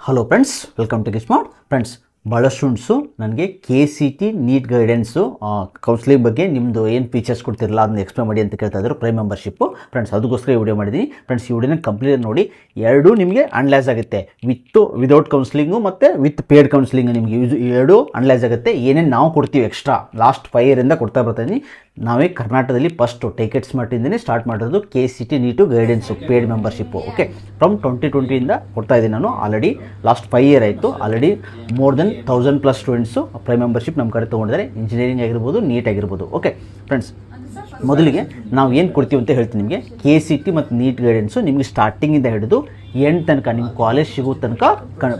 Hello friends, welcome to ಗಿಸ್ಮಾರ್ಟ್. Friends, ಭಾಳ students ನನಗೆ KCT ನೀಟ್ ಗೈಡೆನ್ಸು ಕೌನ್ಸಿಲಿಂಗ್ ಬಗ್ಗೆ ನಿಮ್ಮದು ಏನು ಫೀಚರ್ಸ್ ಕೊಡ್ತಿರಲ್ಲ ಅದನ್ನ ಎಕ್ಸ್ಪ್ಲೇನ್ ಮಾಡಿ ಅಂತ ಕೇಳ್ತಾ ಇದ್ರು. ಪ್ರೈಮ್ ಮೆಂಬರ್ಶಿಪ್ಪು ಫ್ರೆಂಡ್ಸ್, ಅದಕ್ಕೋಸ್ಕರ ಈ ವಿಡಿಯೋ ಮಾಡಿದ್ದೀನಿ. ಫ್ರೆಂಡ್ಸ್, ಈ ವಿಡಿಯೋನ ಕಂಪ್ಲೀಟ್ ನೋಡಿ, ಎರಡೂ ನಿಮಗೆ ಅನಲೈಸ್ ಆಗುತ್ತೆ. ವಿದೌಟ್ ಕೌನ್ಸಿಲಿಂಗು ಮತ್ತು ವಿತ್ ಪೇಯ್ಡ್ ಕೌನ್ಸಿಲಿಂಗ್ ನಿಮಗೆ ಎರಡೂ ಅನಲೈಸ್ ಆಗುತ್ತೆ. ಏನೇನು ನಾವು ಕೊಡ್ತೀವಿ ಎಕ್ಸ್ಟ್ರಾ ಲಾಸ್ಟ್ 5 ಇಯರಿಂದ ಕೊಡ್ತಾ ಬರ್ತಾಯಿದ್ದೀನಿ. ನಾವೇ ಕರ್ನಾಟಕದಲ್ಲಿ ಫಸ್ಟು ಟೇಕೆಟ್ ಸ್ಮಾರ್ಟಿಂದನೇ ಸ್ಟಾರ್ಟ್ ಮಾಡಿರೋದು KCT NEET guidance paid membership. Okay, from 2020ಇಂದ ಕೊಡ್ತಾ ಇದ್ದೀನಿ ನಾನು. ಆಲ್ರೆಡಿ ಲಾಸ್ಟ್ 5 ಇಯರ್ ಆಯಿತು. Already more than 1000+ students prime membership ನಮ್ಮ ಕಡೆ ತೊಗೊಂಡಿದ್ದಾರೆ. ಇಂಜಿನಿಯರಿಂಗ್ ಆಗಿರ್ಬೋದು, ನೀಟ್ ಆಗಿರ್ಬೋದು. ಓಕೆ ಫ್ರೆಂಡ್ಸ್, ಮೊದಲಿಗೆ ನಾವು ಏನು ಕೊಡ್ತೀವಿ ಅಂತ ಹೇಳ್ತೀನಿ ನಿಮಗೆ. KCT ಮತ್ತು ನೀಟ್ ಗೈಡೆನ್ಸು ನಿಮಗೆ ಸ್ಟಾರ್ಟಿಂಗಿಂದ ಹಿಡಿದು ಎಂಡ್ ತನಕ ನಿಮ್ಮ ಕಾಲೇಜ್ ಸಿಗೋ ತನಕ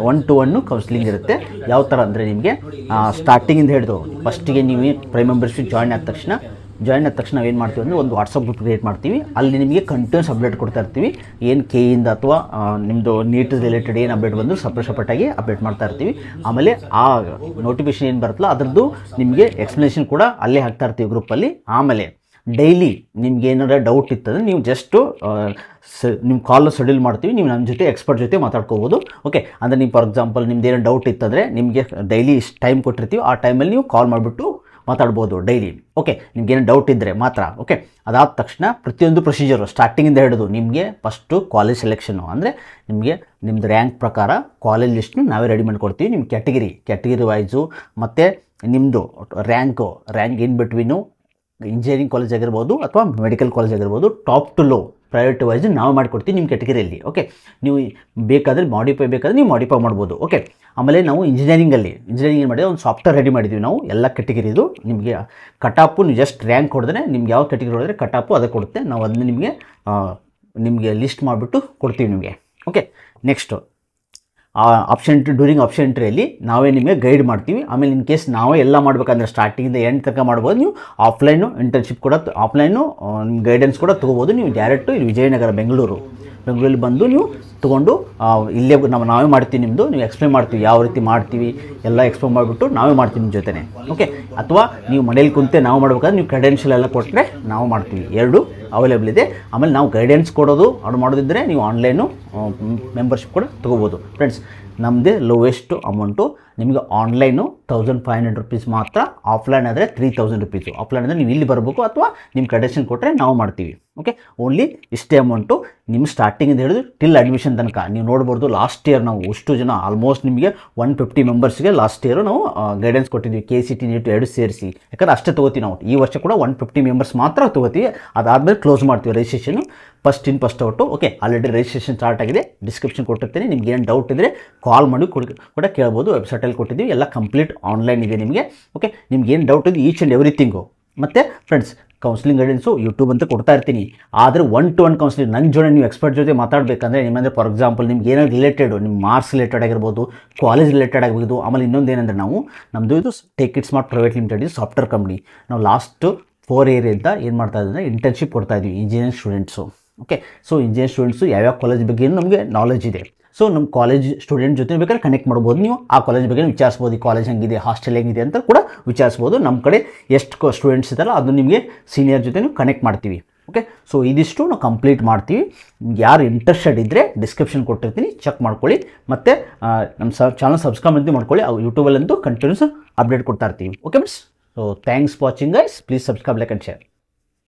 1-to-1 ಕೌನ್ಸಿಲಿಂಗ್ ಇರುತ್ತೆ. ಯಾವ ಥರ ಅಂದರೆ ನಿಮಗೆ ಸ್ಟಾರ್ಟಿಂಗಿಂದ ಹಿಡಿದು ಫಸ್ಟಿಗೆ ನೀವು ಪ್ರೈಮ್ ಮೆಂಬರ್ಶಿಪ್ ಜಾಯ್ನ್ ಆದ ತಕ್ಷಣ ನಾವು ಏನು ಮಾಡ್ತೀವಿ ಅಂದರೆ ಒಂದು ವಾಟ್ಸಪ್ ಗ್ರೂಪ್ ಕ್ರಿಯೇಟ್ ಮಾಡ್ತೀವಿ. ಅಲ್ಲಿ ನಿಮಗೆ ಕಂಟಿನ್ಯೂಸ್ ಅಪ್ಡೇಟ್ ಕೊಡ್ತಾ ಇರ್ತೀವಿ. ಏನು ಕೆಯಿಂದ ಅಥವಾ ನಿಮ್ಮದು ನೀಟ್ ರಿಲೇಟೆಡ್ ಏನು ಅಪ್ಡೇಟ್ ಬಂದರೂ ಸಪ್ರೇಟಾಗಿ ಅಪ್ಡೇಟ್ ಮಾಡ್ತಾ ಇರ್ತೀವಿ. ಆಮೇಲೆ ಆ ನೋಟಿಫಿಕೇಶನ್ ಏನು ಬರುತ್ತಲ್ಲ ಅದರದ್ದು ನಿಮಗೆ ಎಕ್ಸ್ಪ್ಲನೇಷನ್ ಕೂಡ ಅಲ್ಲೇ ಹಾಕ್ತಾ ಇರ್ತೀವಿ ಗ್ರೂಪಲ್ಲಿ. ಆಮೇಲೆ ಡೈಲಿ ನಿಮ್ಗೆ ಏನಾರ ಡೌಟ್ ಇತ್ತಂದರೆ ನೀವು ಜಸ್ಟು ನಿಮ್ಮ ಕಾಲ್ ಶೆಡ್ಯೂಲ್ ಮಾಡ್ತೀವಿ. ನೀವು ನಮ್ಮ ಜೊತೆ ಎಕ್ಸ್ಪರ್ಟ್ ಜೊತೆ ಮಾತಾಡ್ಕೋಬೋದು. ಓಕೆ, ಅಂದರೆ ನೀವು ಫಾರ್ ಎಕ್ಸಾಂಪಲ್ ನಿಮ್ದು ಏನೋ ಡೌಟ್ ಇತ್ತಂದರೆ ನಿಮಗೆ ಡೈಲಿ ಇಷ್ಟು ಟೈಮ್ ಕೊಟ್ಟಿರ್ತೀವಿ. ಆ ಟೈಮಲ್ಲಿ ನೀವು ಕಾಲ್ ಮಾಡಿಬಿಟ್ಟು ಮಾತಾಡ್ಬೋದು ಡೈಲಿ. ಓಕೆ, ನಿಮ್ಗೇನು ಡೌಟ್ ಇದ್ದರೆ ಮಾತ್ರ. ಓಕೆ, ಅದಾದ ತಕ್ಷಣ ಪ್ರತಿಯೊಂದು ಪ್ರೊಸೀಜರು ಸ್ಟಾರ್ಟಿಂಗಿಂದ ಹಿಡಿದು ನಿಮಗೆ ಫಸ್ಟು ಕಾಲೇಜ್ ಸೆಲೆಕ್ಷನು ಅಂದರೆ ನಿಮ್ಮದು ರ್ಯಾಂಕ್ ಪ್ರಕಾರ ಕಾಲೇಜ್ ಲಿಸ್ಟ್ನು ನಾವೇ ರೆಡಿ ಮಾಡಿಕೊಡ್ತೀವಿ. ನಿಮ್ಮ ಕ್ಯಾಟಗಿರಿ ವೈಸು ಮತ್ತು ನಿಮ್ಮದು rank in between engineering college ಆಗಿರ್ಬೋದು ಅಥವಾ ಮೆಡಿಕಲ್ ಕಾಲೇಜ್ ಆಗಿರ್ಬೋದು, top to low private wise ನಾವು ಮಾಡಿಕೊಡ್ತೀವಿ ನಿಮ್ಮ ಕ್ಯಾಟಗಿರಿಯಲ್ಲಿ. ಓಕೆ, ನೀವು ಬೇಕಾದರೆ ನೀವು ಮಾಡಿಫೈ ಮಾಡ್ಬೋದು. ಓಕೆ, ಆಮೇಲೆ ನಾವು ಇಂಜಿನಿಯರಿಂಗ್ ಏನು ಮಾಡಿದ್ರೆ ಒಂದು ಸಾಫ್ಟ್ವೇರ್ ರೆಡಿ ಮಾಡಿದ್ದೀವಿ ನಾವು ಎಲ್ಲ ಕ್ಯಾಟಗಿರಿದು. ನಿಮಗೆ ಕಟಾಪು ನೀವು ಜಸ್ಟ್ ರ್ಯಾಂಕ್ ಹೊಡೆದ್ರೆ ನಿಮ್ಗೆ ಯಾವ ಕ್ಯಾಟಗಿರಿ ಹೊಡೆದ್ರೆ ಕಟಾಪು ಅದೇ ಕೊಡುತ್ತೆ. ನಾವು ಅದನ್ನ ನಿಮಗೆ ಲಿಸ್ಟ್ ಮಾಡಿಬಿಟ್ಟು ಕೊಡ್ತೀವಿ ನಿಮಗೆ. ಓಕೆ, ನೆಕ್ಸ್ಟು ಡ್ಯೂರಿಂಗ್ ಆಪ್ಷನ್ ಎಂಟ್ರಿಯಲ್ಲಿ ನಾವೇ ನಿಮಗೆ ಗೈಡ್ ಮಾಡ್ತೀವಿ. ಆಮೇಲೆ ಇನ್ ಕೇಸ್ ನಾವೇ ಎಲ್ಲ ಮಾಡಬೇಕಂದ್ರೆ ಸ್ಟಾರ್ಟಿಂಗಿಂದ ಎಂಡ್ ತನಕ ಮಾಡ್ಬೋದು. ನೀವು ಆಫ್ಲೈನು ಇಂಟರ್ನ್ಶಿಪ್ ಕೂಡ ಆಫ್ಲೈನು ನಿಮ್ಮ ಗೈಡೆನ್ಸ್ ಕೂಡ ತೊಗೋಬೋದು. ನೀವು ಡೈರೆಕ್ಟು ಇಲ್ಲಿ ವಿಜಯನಗರ ಬೆಂಗಳೂರಲ್ಲಿ ಬಂದು ನೀವು ತೊಗೊಂಡು ಇಲ್ಲೇ ನಾವೇ ಮಾಡ್ತೀವಿ. ನೀವು ಎಕ್ಸ್ಪ್ಲೇನ್ ಮಾಡ್ತೀವಿ, ಯಾವ ರೀತಿ ಮಾಡ್ತೀವಿ ಎಲ್ಲ ಎಕ್ಸ್ಪ್ಲೇನ್ ಮಾಡಿಬಿಟ್ಟು ನಾವೇ ಮಾಡ್ತೀವಿ ನಿಮ್ಮ ಜೊತೆ. ಓಕೆ, ಅಥವಾ ನೀವು ಮನೇಲಿ ಕುಂತೆ ನಾವು ಮಾಡ್ಬೇಕಾದ್ರೆ ನೀವು ಕ್ರೆಡೆನ್ಷಿಯಲ್ ಎಲ್ಲ ಕೊಟ್ಟರೆ ನಾವು ಮಾಡ್ತೀವಿ. ಎರಡು ಅವೈಲೇಬಲ್ ಇದೆ. ಆಮೇಲೆ ನಾವು ಗೈಡೆನ್ಸ್ ಕೊಡೋದು ಮಾಡೋದಿದ್ದರೆ ನೀವು ಆನ್ಲೈನು ಮೆಂಬರ್ಶಿಪ್ ಕೂಡ ತೊಗೋಬೋದು. ಫ್ರೆಂಡ್ಸ್, ನಮ್ಮದೇ ಲೋವೆಸ್ಟು ಅಮೌಂಟು ನಿಮಗೆ ಆನ್ಲೈನು 1500 ರುಪೀಸ್ ಮಾತ್ರ. ಆಫ್ಲೈನ್ ಆದರೆ 3000 ರುಪೀಸು. ಆಫ್ಲೈನ್ ಅಂದರೆ ನೀವು ಇಲ್ಲಿ ಬರಬೇಕು ಅಥವಾ ನಿಮ್ಮ ಕ್ರೆಡೆನ್ಷಿಯಲ್ ಕೊಟ್ಟರೆ ನಾವು ಮಾಡ್ತೀವಿ. ಓಕೆ, ಓನ್ಲಿ ಇಷ್ಟೇ ಅಮೌಂಟು. ನಿಮ್ಮ ಸ್ಟಾರ್ಟಿಂಗಿಂದ ಹಿಡಿದು ಟಿಲ್ ಅಡ್ಮಿಷನ್ ತನಕ ನೀವು ನೋಡ್ಬೋದು. ಲಾಸ್ಟ್ ಇಯರ್ ನಾವು ಅಷ್ಟು ಜನ ಆಲ್ಮೋಸ್ಟ್ ನಿಮಗೆ 150 ಮೆಂಬರ್ಸ್ಗೆ ಲಾಸ್ಟ್ ಇಯರು ನಾವು ಗೈಡೆನ್ಸ್ ಕೊಟ್ಟಿದ್ವಿ. KCT ನೀಟ್ ಎರಡು ಸೇರಿಸಿ. ಯಾಕಂದರೆ ಅಷ್ಟೇ ತೊಗೋತೀವಿ ನಾವು. ಈ ವರ್ಷ ಕೂಡ 150 ಮೆಂಬರ್ಸ್ ಮಾತ್ರ ತೊಗೋತೀವಿ. ಅದಾದಮೇಲೆ ಕ್ಲೋಸ್ ಮಾಡ್ತೀವಿ registration. First in first out. Okay, already registration start ಆಗಿದೆ. ಡಿಸ್ಕ್ರಿಪ್ಷನ್ ಕೊಟ್ಟಿರ್ತೀನಿ. ನಿಮ್ಗೆ ಏನು ಡೌಟ್ ಇದ್ದರೆ ಕಾಲ್ ಮಾಡಿ ಕೂಡ ಕೇಳ್ಬೋದು. ವೆಬ್ಸೈಟಲ್ಲಿ ಕೊಟ್ಟಿದ್ದೀವಿ. ಎಲ್ಲ ಕಂಪ್ಲೀಟ್ ಆನ್ಲೈನ್ ಇದೆ ನಿಮಗೆ. ಓಕೆ, ನಿಮ್ಗೆ ಏನು ಡೌಟ್ ಇದೆ ಈಚ್ ಆ್ಯಂಡ್ ಎವ್ರಿಥಿಂಗು. ಮತ್ತು ಫ್ರೆಂಡ್ಸ್, ಕೌನ್ಸಿಲಿಂಗ್ ಗೈಡೆನ್ಸು ಯೂಟ್ಯೂಬ್ ಅಂತ ಕೊಡ್ತಾ ಇರ್ತೀನಿ. ಆದರೆ 1-to-1 ಕೌನ್ಸಿಲಿಂಗ್ ನನ್ನ ಜೊತೆ ನೀವು ಎಕ್ಸ್ಪರ್ಟ್ ಜೊತೆ ಮಾತಾಡಬೇಕಂದ್ರೆ ನಿಮ್ಮಂದರೆ ಫಾರ್ ಎಕ್ಸಾಂಪಲ್ ನಿಮ್ಗೆ ಏನೋ ರಿಲೇಟೆಡು ನಿಮ್ಮ ಮಾರ್ಕ್ಸ್ ರಿಲೇಟೆಡ್ ಆಗಿರ್ಬೋದು, ಕಾಲೇಜ್ ರಿಲೇಟೆಡ್ ಆಗಿರ್ಬೋದು. ಆಮೇಲೆ ಇನ್ನೊಂದು ಏನಂದರೆ ನಮ್ಮದು ಇದು ಟೇಕೆಟ್ ಸ್ಮಾರ್ಟ್ ಪ್ರೈವೇಟ್ ಲಿಮಿಟೆಡ್ ಇದು ಸಾಫ್ಟ್ವೇರ್ ಕಂಪ್ನಿ. ನಾವು ಲಾಸ್ಟ್ 4 ಇಯರಿಂದ ಏನು ಮಾಡ್ತಾ ಇದ್ದೀವಿ, ಇಂಟರ್ನ್ಶಿಪ್ ಕೊಡ್ತಾ ಇದ್ವಿ engineering students. Okay, so engineering students ಯಾವ್ಯಾವ ಕಾಲೇಜ್ ಬಗ್ಗೆ ನಮಗೆ ನಾಲೆಜ್ ಇದೆ. ಸೊ ನಮ್ಮ ಕಾಲೇಜ್ ಸ್ಟೂಡೆಂಟ್ ಜೊತೆ ಬೇಕಾದ್ರೆ ಕನೆಕ್ಟ್ ಮಾಡ್ಬೋದು. ನೀವು ಆ ಕಾಲೇಜ್ ಬಗ್ಗೆ ವಿಚಾರಿಸ್ಬೋದು. ಈ ಕಾಲೇಜ್ ಹೆಂಗಿದೆ, ಹಾಸ್ಟೆಲ್ ಹೆಂಗಿದೆ ಅಂತ ಕೂಡ ವಿಚಾರಿಸ್ಬೋದು. ನಮ್ಮ ಕಡೆ ಎಷ್ಟು ಸ್ಟೂಡೆಂಟ್ಸ್ ಇದ್ದಾರಲ್ಲ ಅದು ನಿಮಗೆ ಸೀನಿಯರ್ ಜೊತೆ ನೀವು ಕನೆಕ್ಟ್ ಮಾಡ್ತೀವಿ. ಓಕೆ, ಸೊ ಇದಿಷ್ಟು ನಾವು ಕಂಪ್ಲೀಟ್ ಮಾಡ್ತೀವಿ. ಯಾರು ಇಂಟ್ರೆಸ್ಟೆಡ್ ಇದ್ದರೆ ಡಿಸ್ಕ್ರಿಪ್ಷನ್ ಕೊಟ್ಟಿರ್ತೀನಿ, ಚೆಕ್ ಮಾಡ್ಕೊಳ್ಳಿ. ಮತ್ತು ನಮ್ಮ ಚಾನಲ್ ಸಬ್ಸ್ಕ್ರೈಬ್ ಅಂತ ಮಾಡ್ಕೊಳ್ಳಿ. ಯೂಟ್ಯೂಬಲ್ಲಂತೂ ಕಂಟಿನ್ಯೂಸ್ ಅಪ್ಡೇಟ್ ಕೊಡ್ತಾ ಇರ್ತೀವಿ. Okay friends, so thanks for watching guys. Please subscribe, like and share.